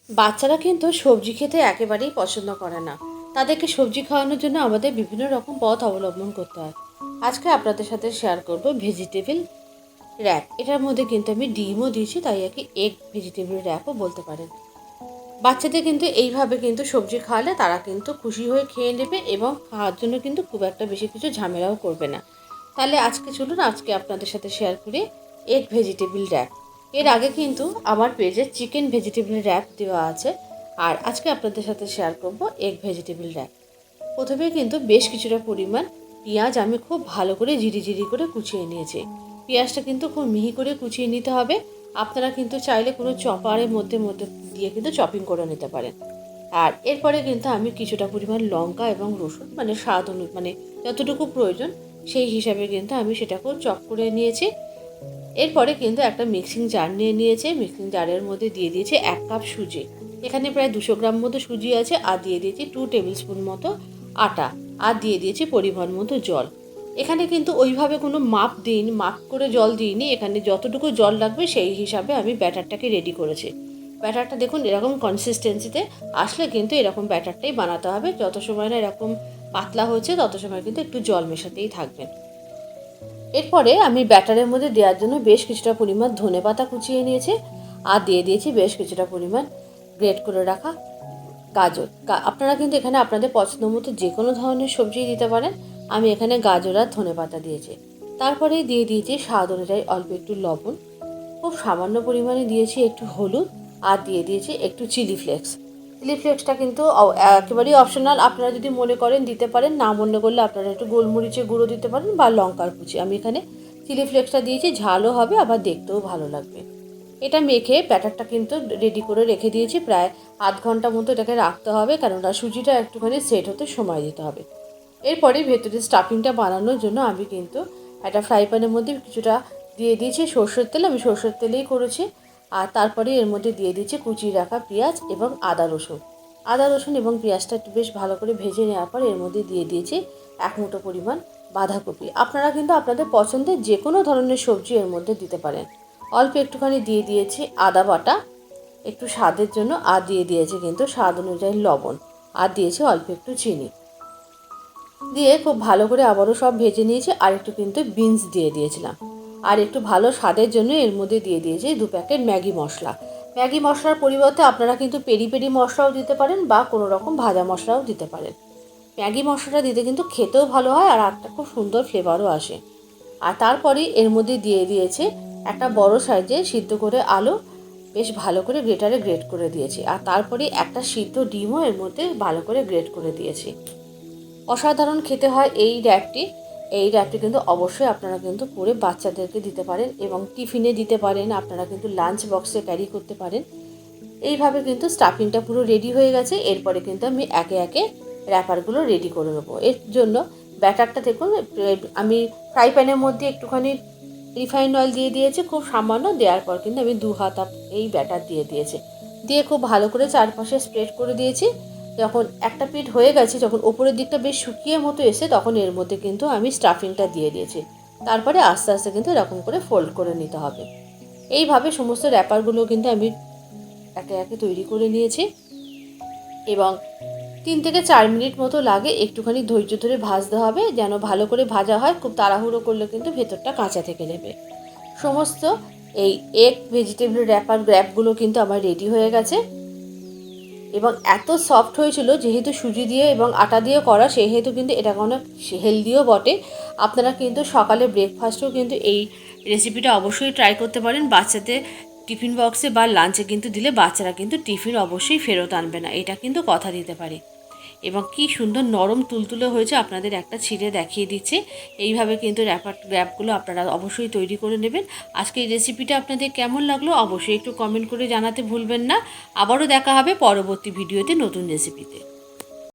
বাচ্চারা কিন্তু সবজি খেতে একেবারেই পছন্দ করে না। তাদেরকে সবজি খাওয়ানোর জন্য আমাদের বিভিন্ন রকম পথ অবলম্বন করতে হয়। আজকে আপনাদের সাথে শেয়ার করব ভেজিটেবল র্যাপ। এটার মধ্যে কিন্তু আমি ডিমও দিয়েছি, তাই একে এগ ভেজিটেবল র্যাপও বলতে পারেন। বাচ্চাদের কিন্তু এইভাবে কিন্তু সবজি খাওয়ালে তারা কিন্তু খুশি হয়ে খেয়ে নেবে এবং খাওয়ার জন্য কিন্তু খুব একটা বেশি কিছু ঝামেলাও করবে না। তাহলে আজকে চলুন আজকে আপনাদের সাথে শেয়ার করি এগ ভেজিটেবল র্যাপ। এর আগে কিন্তু আমার পেজে চিকেন ভেজিটেবল র্যাপ দেওয়া আছে, আর আজকে আপনাদের সাথে শেয়ার করব এগ ভেজিটেবল র্যাপ। প্রথমে কিন্তু বেশ কিছুটা পরিমাণ পেঁয়াজ আমি খুব ভালো করে জিরি করে কুচিয়ে নিয়েছি। পেঁয়াজটা কিন্তু খুব মিহি করে কুচিয়ে নিতে হবে। আপনারা কিন্তু চাইলে কোনো চপারের মধ্যে দিয়ে কিন্তু চপিং করে নিতে পারেন। আর এরপরে কিন্তু আমি কিছুটা পরিমাণ লঙ্কা এবং রসুন মানে স্বাদ মানে যতটুকু প্রয়োজন সেই হিসাবে কিন্তু আমি সেটাকেও চপ করে নিয়েছি। এরপরে কিন্তু একটা মিক্সিং জার নিয়ে নিয়েছে। মিক্সিং জারের মধ্যে দিয়ে দিয়েছি 1 কাপ সুজি। এখানে প্রায় 200 গ্রাম মতো সুজি আছে। আর দিয়ে দিয়েছি 2 টেবিল স্পুন মতো আটা। আর দিয়ে দিয়েছি পরিমাণ মতো জল। এখানে কিন্তু ওইভাবে কোনো মাপ করে জল দিইনি। এখানে যতটুকু জল লাগবে সেই হিসাবে আমি ব্যাটারটাকে রেডি করেছি। ব্যাটারটা দেখুন এরকম কনসিস্টেন্সিতে আসলে কিন্তু এরকম ব্যাটারটাই বানাতে হবে। যত সময় না এরকম পাতলা হচ্ছে তত সময় কিন্তু একটু জল মেশাতেই থাকবেন। এরপরে আমি ব্যাটারের মধ্যে দেওয়ার জন্য বেশ কিছুটা পরিমাণ ধনেপাতা কুচিয়ে নিয়েছি। আর দিয়ে দিয়েছি বেশ কিছুটা পরিমাণ গ্রেট করে রাখা গাজর। আপনারা কিন্তু এখানে আপনাদের পছন্দ মতো যে কোনো ধরনের সবজি দিতে পারেন। আমি এখানে গাজর আর ধনেপাতা দিয়েছি। তারপরেই দিয়ে দিয়েছি স্বাদ অনুযায়ী অল্প একটু লবণ, খুব সামান্য পরিমাণে দিয়েছি একটু হলুদ, আর দিয়ে দিয়েছি একটু চিলি ফ্লেক্স। চিলি ফ্লেক্সটা কিন্তু একেবারেই অপশনাল। আপনারা যদি মনে করেন দিতে পারেন, না মনে করলে আপনারা একটু গোলমরিচের গুঁড়ো দিতে পারেন বা লঙ্কার কুচি। আমি এখানে চিলি ফ্লেক্সটা দিয়েছি, ঝালও হবে আবার দেখতেও ভালো লাগবে। এটা মেখে ব্যাটারটা কিন্তু রেডি করে রেখে দিয়েছি। প্রায় আধ ঘন্টা মতো এটাকে রাখতে হবে, কেননা সুজিটা একটুখানি সেট হতে সময় দিতে হবে। এরপরে ভেতরে স্টাফিংটা বানানোর জন্য আমি কিন্তু একটা ফ্রাই প্যানের মধ্যে কিছুটা দিয়ে দিয়েছি সরষের তেল। আমি সরষের তেলেই করেছি। আর তারপরে এর মধ্যে দিয়ে দিয়েছি কুচিয়ে রাখা পেঁয়াজ এবং আদা রসুন এবং পেঁয়াজটা একটু বেশ ভালো করে ভেজে নেওয়ার পর এর মধ্যে দিয়ে দিয়েছি 1 মুঠো পরিমাণ বাঁধাকপি। আপনারা কিন্তু আপনাদের পছন্দের যে কোনো ধরনের সবজি এর মধ্যে দিতে পারেন। অল্প একটুখানি দিয়ে দিয়েছি আদা বাটা একটু স্বাদের জন্য, আর দিয়ে দিয়েছি কিন্তু স্বাদ অনুযায়ী লবণ, আর দিয়েছি অল্প একটু চিনি। দিয়ে খুব ভালো করে আবারও সব ভেজে নিয়েছি। আর একটু কিন্তু বিনস দিয়ে দিয়েছিলাম। আর একটু ভালো স্বাদের জন্য এর মধ্যে দিয়ে দিয়েছি 2 প্যাকেট ম্যাগি মশলা। ম্যাগি মশলার পরিবর্তে আপনারা কিন্তু পেরি মশলাও দিতে পারেন বা কোনো রকম ভাজা মশলাও দিতে পারেন। ম্যাগি মশলাটা দিতে কিন্তু খেতেও ভালো হয় আর একটা খুব সুন্দর ফ্লেভারও আসে। আর তারপরে এর মধ্যে দিয়ে দিয়েছে একটা বড় সাইজের সিদ্ধ করে আলু, বেশ ভালো করে গ্রেটারে গ্রেট করে দিয়েছি। আর তারপরে একটা সিদ্ধ ডিমও এর মধ্যে ভালো করে গ্রেট করে দিয়েছি। অসাধারণ খেতে হয় এই র্যাপটি কিন্তু অবশ্যই আপনারা কিন্তু করে বাচ্চাদেরকে দিতে পারেন এবং টিফিনে দিতে পারেন। আপনারা কিন্তু লাঞ্চ বক্সে ক্যারি করতে পারেন। এইভাবে কিন্তু স্টাফিংটা পুরো রেডি হয়ে গেছে। এরপরে কিন্তু আমি একে একে র্যাপারগুলো রেডি করে নেবো। এর জন্য ব্যাটারটা দেখুন আমি ফ্রাই প্যানের মধ্যে একটুখানি রিফাইন্ড অয়েল দিয়ে দিয়েছি, খুব সামান্য। দেওয়ার পর কিন্তু আমি 2 হাত এই ব্যাটার দিয়ে খুব ভালো করে চারপাশে স্প্রেড করে দিয়েছি। যখন একটা পিঠ হয়ে গেছে, যখন ওপরের দিকটা বেশ শুকিয়ে মতো এসে, তখন এর মধ্যে কিন্তু আমি স্টাফিংটা দিয়ে দিয়েছি। তারপরে আস্তে আস্তে কিন্তু এরকম করে ফোল্ড করে নিতে হবে। এইভাবে সমস্ত র্যাপারগুলো কিন্তু আমি একে একে তৈরি করে নিয়েছি এবং 3 থেকে 4 মিনিট মতো লাগে। একটুখানি ধৈর্য ধরে ভাজতে হবে যেন ভালো করে ভাজা হয়। খুব তাড়াহুড়ো করলে কিন্তু ভেতরটা কাঁচা থেকে নেবে। সমস্ত এই এগ ভেজিটেবল র্যাপগুলো কিন্তু আমার রেডি হয়ে গেছে এবং এত সফট হয়েছিল, যেহেতু সুজি দিয়ে এবং আটা দিয়ে করা, সেহেতু কিন্তু এটা অনেক হেলদিও বটে। আপনারা কিন্তু সকালে ব্রেকফাস্টেও কিন্তু এই রেসিপিটা অবশ্যই ট্রাই করতে পারেন। বাচ্চাদের টিফিন বক্সে বা লাঞ্চে কিন্তু দিলে বাচ্চারা কিন্তু টিফিন অবশ্যই ফেরত আনবে না, এটা কিন্তু কথা দিতে পারি। এবং কি সুন্দর নরম তুলতুলে হয়েছে, আপনাদের একটা ছিঁড়ে দেখিয়ে দিচ্ছে। এইভাবে কিন্তু র্যাপগুলো আপনারা অবশ্যই তৈরি করে নেবেন। আজকে এই রেসিপিটা আপনাদের কেমন লাগলো অবশ্যই একটু কমেন্ট করে জানাতে ভুলবেন না। আবারও দেখা হবে পরবর্তী ভিডিওতে নতুন রেসিপিতে।